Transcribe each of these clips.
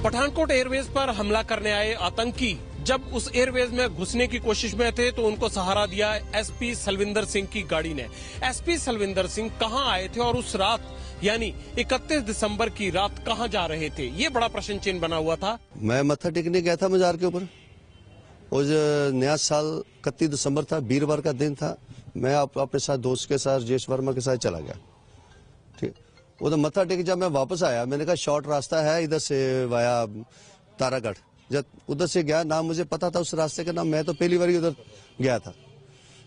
Pathankot Airways पर हमला करने आए आतंकी जब उस एयरवेज में घुसने की कोशिश में थे तो उनको सहारा दिया एसपी सलविंदर सिंह की गाड़ी ने। एसपी सलविंदर सिंह कहां आए थे और उस रात यानी 31 दिसंबर की रात कहां जा रहे थे, ये बड़ा प्रश्न चिन्ह बना हुआ था। मैं मत्था टेकने गया था मजार के ऊपर। उस नया साल 31 दिसंबर था, वीरवार का दिन था। मैं अपने साथ दोस्त के साथ जयेश वर्मा के साथ चला गया। ठीक, उधर मत्था टेक जब मैं वापस आया, मैंने कहा शॉर्ट रास्ता है इधर से वाया तारागढ़। जब उधर से गया, ना मुझे पता था उस रास्ते का नाम, मैं तो पहली बार उधर गया था।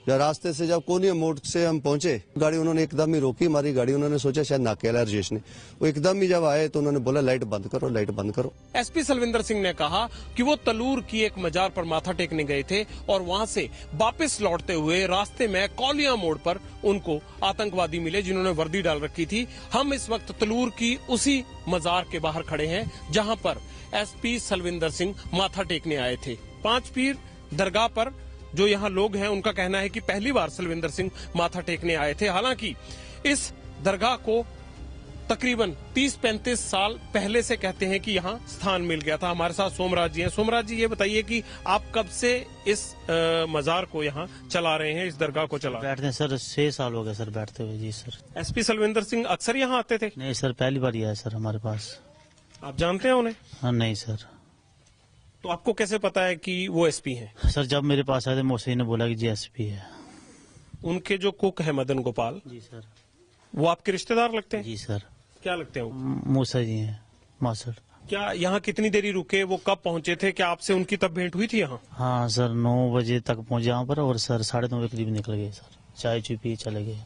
जब रास्ते से जब कोनिया मोड़ से हम पहुंचे, गाड़ी उन्होंने एकदम ही रोकी हमारी गाड़ी। उन्होंने सोचा शायद नाके वाला राजेश ने, वो एकदम ही जब आए तो उन्होंने बोला लाइट बंद करो, लाइट बंद करो। एसपी सलविंदर सिंह ने कहा कि वो तलूर की एक मजार पर माथा टेकने गए थे और वहां से वापस लौटते हुए रास्ते में कौलिया मोड़ पर उनको आतंकवादी मिले जिन्होंने वर्दी डाल रखी थी। हम इस वक्त तलूर की उसी मजार के बाहर खड़े हैं जहां पर एसपी सलविंदर सिंह माथा टेकने आए थे। पांच पीर दरगाह पर जो यहाँ लोग हैं उनका कहना है कि पहली बार सलविंदर सिंह माथा टेकने आए थे। हालांकि इस दरगाह को तकरीबन 30-35 साल पहले से कहते हैं कि यहाँ स्थान मिल गया था। हमारे साथ सोमराज जी हैं। सोमराज जी, ये बताइए कि आप कब से इस मजार को यहाँ चला रहे हैं, इस दरगाह को चला? बैठते हैं सर, 6 साल हो गए सर बैठते हुए। जी सर। एसपी सलविंदर सिंह अक्सर यहाँ आते थे? नहीं सर, पहली बार ही आया सर हमारे पास। आप जानते हैं उन्हें? हाँ नहीं सर। तो आपको कैसे पता है कि वो एसपी हैं? सर जब मेरे पास आए थे मौसी ने बोला कि जी एसपी है। उनके जो कुक है मदन गोपाल जी सर, वो आपके रिश्तेदार लगते हैं? जी सर। क्या लगते हैं वो? मूसा जी हैं, मासर। क्या यहाँ कितनी देरी रुके, वो कब पहुँचे थे, क्या आपसे उनकी तब भेंट हुई थी यहाँ? हाँ सर, 9 बजे तक पहुंचे यहाँ पर और सर 9:30 बजे करीब निकल गए सर। चाय चुई पी चले गए।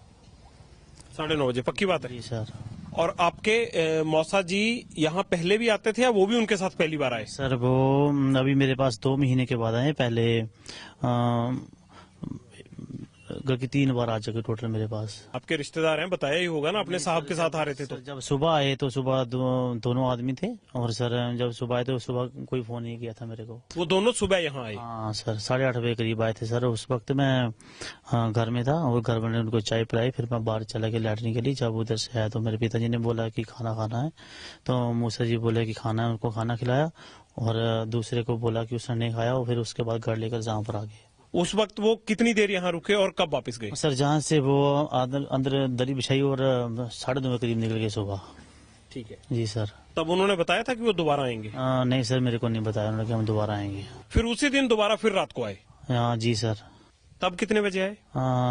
9:30 बजे? पक्की बात है? जी सर। और आपके मौसा जी यहाँ पहले भी आते थे या वो भी उनके साथ पहली बार आए? सर वो अभी मेरे पास 2 महीने के बाद आए। पहले घर की 3 बार आ चुके टोटल मेरे पास। आपके रिश्तेदार हैं, बताया ही होगा ना, अपने साहब के साथ आ रहे थे तो? जब सुबह आए तो सुबह दोनों आदमी थे और सर जब सुबह आए तो सुबह कोई फोन नहीं किया था मेरे को। वो दोनों सुबह यहाँ आए? हाँ सर, 8:30 बजे करीब आए थे सर। उस वक्त मैं घर में था और घर वाले ने उनको चाय पिलाई, फिर मैं बाहर चला गया लैटरिन के लिए। जब उधर से आया तो मेरे पिताजी ने बोला कि खाना खाना है, तो मूसा जी बोले कि खाना है, उनको खाना खिलाया और दूसरे को बोला कि उसने नहीं खाया और फिर उसके बाद घर लेकर जहाँ पर आ गए। उस वक्त वो कितनी देर यहाँ रुके और कब वापस गए? सर जहाँ से वो अंदर दरी बिछाई और 9:30 बजे करीब निकल गए सुबह। ठीक है जी सर। तब उन्होंने बताया था कि वो दोबारा आएंगे? नहीं सर, मेरे को नहीं बताया उन्होंने कि हम दोबारा आएंगे। फिर उसी दिन दोबारा फिर रात को आए? जी सर। तब कितने बजे आए?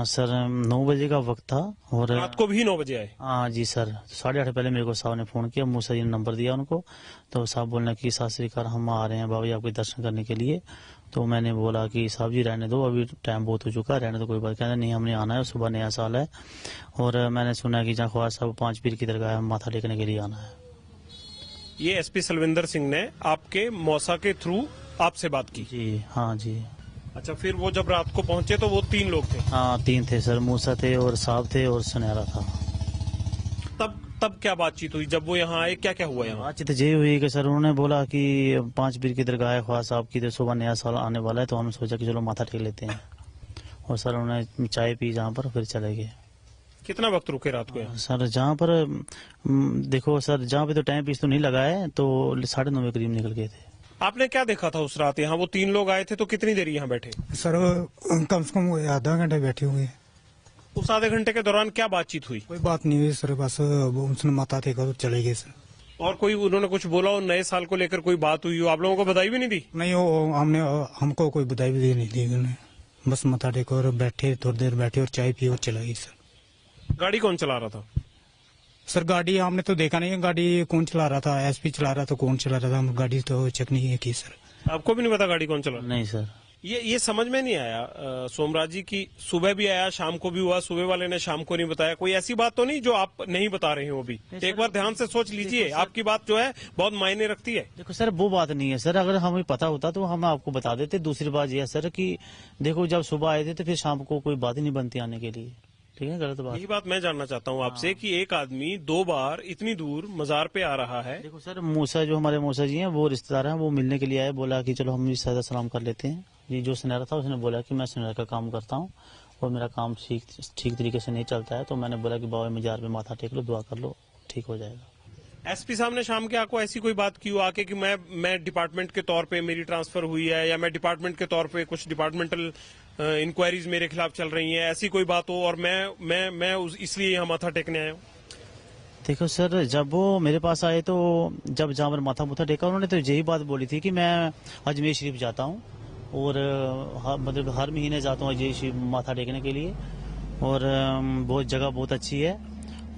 सर 9 बजे का वक्त था और रात को भी 9 बजे आए? हाँ जी सर। 8:30 पहले मेरे को साहब ने फोन किया, मूसा जी ने नंबर दिया उनको, तो साहब बोलने की सत श्री अकाल, हम आ रहे हैं बाबा जी आपके दर्शन करने के लिए। तो मैंने बोला कि साहब जी रहने दो, अभी टाइम बहुत हो चुका है, रहने दो कोई बात। कहना नहीं, हमने आना है, सुबह नया साल है और मैंने सुना कि जहाँ ख्वाजा साहब 5 पीर की दरगाह है, माथा टेकने के लिए आना है। ये एसपी सलविंदर सिंह ने आपके मौसा के थ्रू आपसे बात की? जी हाँ जी। अच्छा, फिर वो जब रात को पहुंचे तो वो 3 लोग थे? हाँ 3 थे सर, मूसा थे और साहब थे और सुनहरा था। तब क्या बातचीत हुई जब वो यहाँ आए? क्या क्या हुआ यहाँ? बातचीत ये हुई कि सर उन्होंने बोला कि 5 पीर की दरगाह है ख्वाजा साहब की, तो सुबह नया साल आने वाला है, तो हमने सोचा कि चलो माथा टेक लेते हैं। और सर उन्होंने चाय पी जहाँ पर, फिर चले गए। कितना वक्त रुके रात को यहाँ? सर जहाँ पर देखो सर, जहाँ पे तो टाइम पीस तो नहीं लगा है, तो 9:30 बजे करीब निकल गए थे। आपने क्या देखा था उस रात यहाँ? वो 3 लोग आए थे तो कितनी देर यहाँ बैठे? सर कम से कम आधा घंटा बैठे होंगे। उस आधे घंटे के दौरान क्या बातचीत हुई? कोई बात नहीं हुई सर, बस उसने माथा टेका तो चले गए सर। और कोई उन्होंने कुछ बोला और नए साल को लेकर कोई बात हुई हो? आप लोगों को बधाई भी नहीं दी? नहीं, हमको कोई बधाई भी नहीं दी उन्होंने। बस माथा टेका और बैठे, थोड़ी देर बैठे और चाय पी और चला गई सर। गाड़ी कौन चला रहा था? सर गाड़ी हमने तो देखा नहीं है, गाड़ी कौन चला रहा था, एसपी चला रहा था, कौन चला रहा था, हम गाड़ी तो चेक नहीं की सर। आपको भी नहीं पता गाड़ी कौन चला? नहीं सर। ये समझ में नहीं आया सोमराज जी की सुबह भी आया, शाम को भी हुआ, सुबह वाले ने शाम को नहीं बताया। कोई ऐसी बात तो नहीं जो आप नहीं बता रहे हो अभी? एक बार ध्यान से सोच लीजिए, आपकी बात जो है बहुत मायने रखती है। देखो सर, वो बात नहीं है सर, अगर हमें पता होता तो हम आपको बता देते। दूसरी बात यह है सर कि देखो जब सुबह आए थे तो फिर शाम को कोई बात ही नहीं बनती आने के लिए। ठीक है, गलत बात। यही बात मैं जानना चाहता हूँ आपसे कि एक आदमी 2 बार इतनी दूर मजार पे आ रहा है। देखो सर, मूसा जो हमारे मूसा जी हैं वो रिश्तेदार हैं, वो मिलने के लिए आए, बोला कि चलो हम भी सदा सलाम कर लेते हैं। ये जो सुनहरा था उसने बोला कि मैं सुनहरा का काम करता हूँ और मेरा काम ठीक तरीके से नहीं चलता है, तो मैंने बोला कि बाबा मजार पे माथा टेक लो, दुआ कर लो, ठीक हो जाएगा। एसपी साहब ने शाम के आपको ऐसी कोई बात की हो आके कि मैं डिपार्टमेंट के तौर पे मेरी ट्रांसफर हुई है, या मैं डिपार्टमेंट के तौर पे कुछ डिपार्टमेंटल इंक्वायरीज मेरे खिलाफ चल रही हैं, ऐसी कोई बात हो और मैं इसलिए यहाँ माथा टेकने आया हूँ? देखो सर, जब वो मेरे पास आए तो जब जहाँ पर माथा मुथा टेका उन्होंने तो यही बात बोली थी कि मैं अजमेर शरीफ जाता हूँ और मतलब हर महीने जाता हूँ अजमेर शरीफ माथा टेकने के लिए, और बहुत जगह बहुत अच्छी है,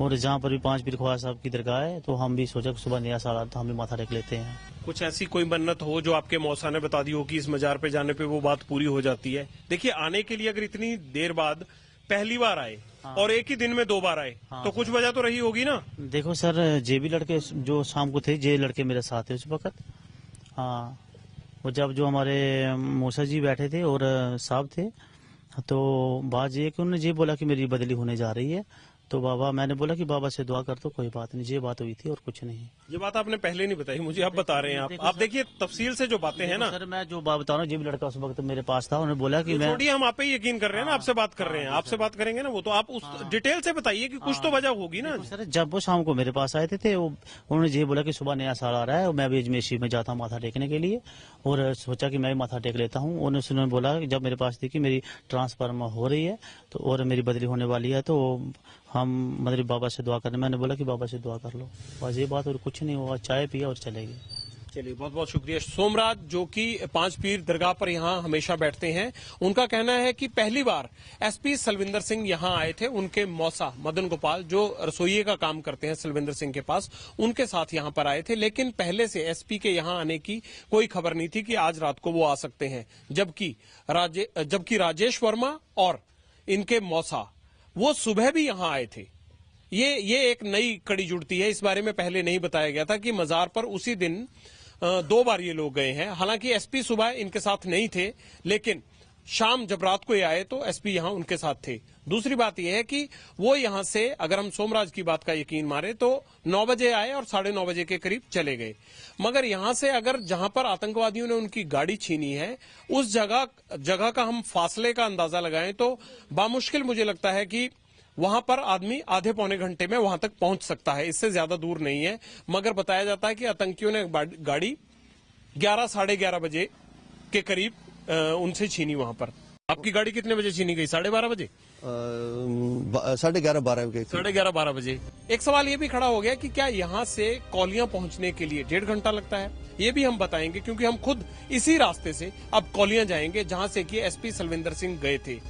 और जहाँ पर भी 5 पीर ख्वाजा साहब की दरगाह है, तो हम भी सोचा कि सुबह नया साल आता तो हम भी माथा टेक लेते हैं। कुछ ऐसी कोई मन्नत हो जो आपके मौसा ने बता दी हो कि इस मजार पे जाने पे वो बात पूरी हो जाती है? देखिए, आने के लिए अगर इतनी देर बाद पहली बार आए और एक ही दिन में 2 बार आए, तो कुछ वजह तो रही होगी ना? देखो सर, जे भी लड़के जो शाम को थे, जे लड़के मेरे साथ थे उस वक्त। हाँ, वो जब जो हमारे मौसा जी बैठे थे और साहब थे, तो बात ये कि उन्होंने ये बोला कि मेरी बदली होने जा रही है, तो बाबा, मैंने बोला कि बाबा से दुआ कर दो, कोई बात नहीं। ये बात हुई थी और कुछ नहीं। ये बात आपने पहले नहीं बताई मुझे, आप बता रहे हैं। आप देखिए तफसील से जो बातें हैं ना सर, मैं जो बात बता रहा हूँ, ये भी लड़का उस वक्त मेरे पास था, उन्होंने बोला कि मैं छोड़िए, हम आप पे ही यकीन कर रहे हैं ना, आपसे बात कर रहे हैं, आपसे बात करेंगे ना, वो तो आप उस डिटेल से बताइए कि कुछ तो वजह होगी ना। सर, जब वो शाम को मेरे पास आए थे उन्होंने ये बोला कि सुबह नया साल आ रहा है और मैं भी अजमेर शरीफ में जाता हूँ माथा टेकने के लिए, और सोचा कि मैं माथा टेक लेता हूँ। उन्होंने बोला कि जब मेरे पास थी कि मेरी ट्रांसफर हो रही है तो और मेरी बदली होने वाली है, तो हम मतलब बाबा से दुआ करने, मैंने बोला कि बाबा से दुआ कर लो, बस ये बात, और कुछ नहीं हुआ। चाय पिया और चले गए। चलिए, बहुत बहुत शुक्रिया। सोमराज, जो कि 5 पीर दरगाह पर यहाँ हमेशा बैठते हैं, उनका कहना है कि पहली बार एसपी सलविंदर सिंह यहाँ आए थे, उनके मौसा मदन गोपाल जो रसोइये का काम करते हैं सलविंदर सिंह के पास, उनके साथ यहाँ पर आए थे, लेकिन पहले से एसपी के यहाँ आने की कोई खबर नहीं थी कि आज रात को वो आ सकते हैं। जबकि राजेश वर्मा और इनके मौसा वो सुबह भी यहाँ आए थे। ये एक नई कड़ी जुड़ती है, इस बारे में पहले नहीं बताया गया था कि मजार पर उसी दिन 2 बार ये लोग गए हैं। हालांकि एसपी सुबह इनके साथ नहीं थे, लेकिन शाम जब रात को ये आए तो एसपी यहां उनके साथ थे। दूसरी बात यह है कि वो यहां से, अगर हम सोमराज की बात का यकीन मारे, तो 9 बजे आए और 9:30 बजे के करीब चले गए। मगर यहां से अगर जहां पर आतंकवादियों ने उनकी गाड़ी छीनी है, उस जगह का हम फासले का अंदाजा लगाएं तो बामुश्किल मुझे लगता है कि वहां पर आदमी आधे पौने घंटे में वहां तक पहुंच सकता है, इससे ज्यादा दूर नहीं है। मगर बताया जाता है कि आतंकियों ने गाड़ी 11, 11:30 बजे के करीब उनसे छीनी। वहां पर आपकी गाड़ी कितने बजे छीनी गई? 12:30 बजे? 11:30 12 के 11:30 बजे। एक सवाल ये भी खड़ा हो गया कि क्या यहाँ से कौलियां पहुंचने के लिए 1.5 घंटा लगता है? ये भी हम बताएंगे, क्योंकि हम खुद इसी रास्ते से अब कौलियां जाएंगे जहां से कि एसपी सलविंदर सिंह गए थे।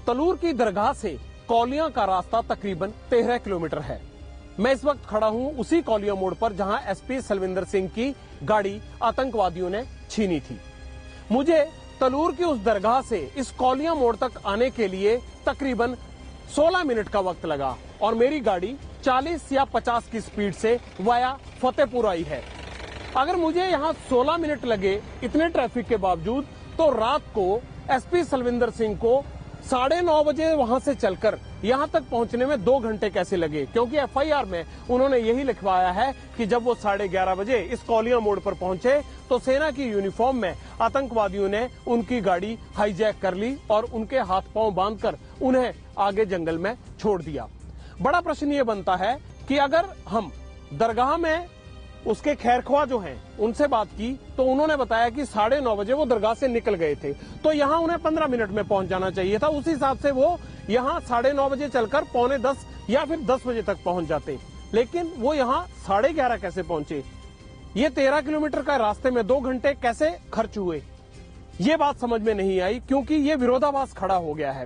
तलूर की दरगाह से कौलियां का रास्ता तकरीबन 13 किलोमीटर है। मैं इस वक्त खड़ा हूं उसी कौलिया मोड़ पर जहां एसपी सलविंदर सिंह की गाड़ी आतंकवादियों ने छीनी थी। मुझे तलूर की उस दरगाह से इस कौलिया मोड़ तक आने के लिए तकरीबन 16 मिनट का वक्त लगा और मेरी गाड़ी 40 या 50 की स्पीड से वाया फतेहपुर आई है। अगर मुझे यहां 16 मिनट लगे इतने ट्रैफिक के बावजूद, तो रात को एसपी सलविंदर सिंह को 9:30 बजे वहां से चलकर यहां तक पहुंचने में 2 घंटे कैसे लगे? क्योंकि एफआईआर में उन्होंने यही लिखवाया है कि जब वो 11:30 बजे इस कौलिया मोड़ पर पहुंचे तो सेना की यूनिफॉर्म में आतंकवादियों ने उनकी गाड़ी हाईजैक कर ली और उनके हाथ पांव बांधकर उन्हें आगे जंगल में छोड़ दिया। बड़ा प्रश्न ये बनता है कि अगर हम दरगाह में उसके खैरख्वाह जो हैं उनसे बात की तो उन्होंने बताया कि 9:30 बजे वो दरगाह से निकल गए थे, तो यहाँ उन्हें 15 मिनट में पहुंच जाना चाहिए था। उस हिसाब से वो यहाँ 9:30 बजे चलकर 9:45 या फिर 10 बजे तक पहुंच जाते, लेकिन वो यहाँ 11:30 कैसे पहुंचे? ये 13 किलोमीटर का रास्ते में 2 घंटे कैसे खर्च हुए? ये बात समझ में नहीं आई, क्योंकि ये विरोधाभास खड़ा हो गया है।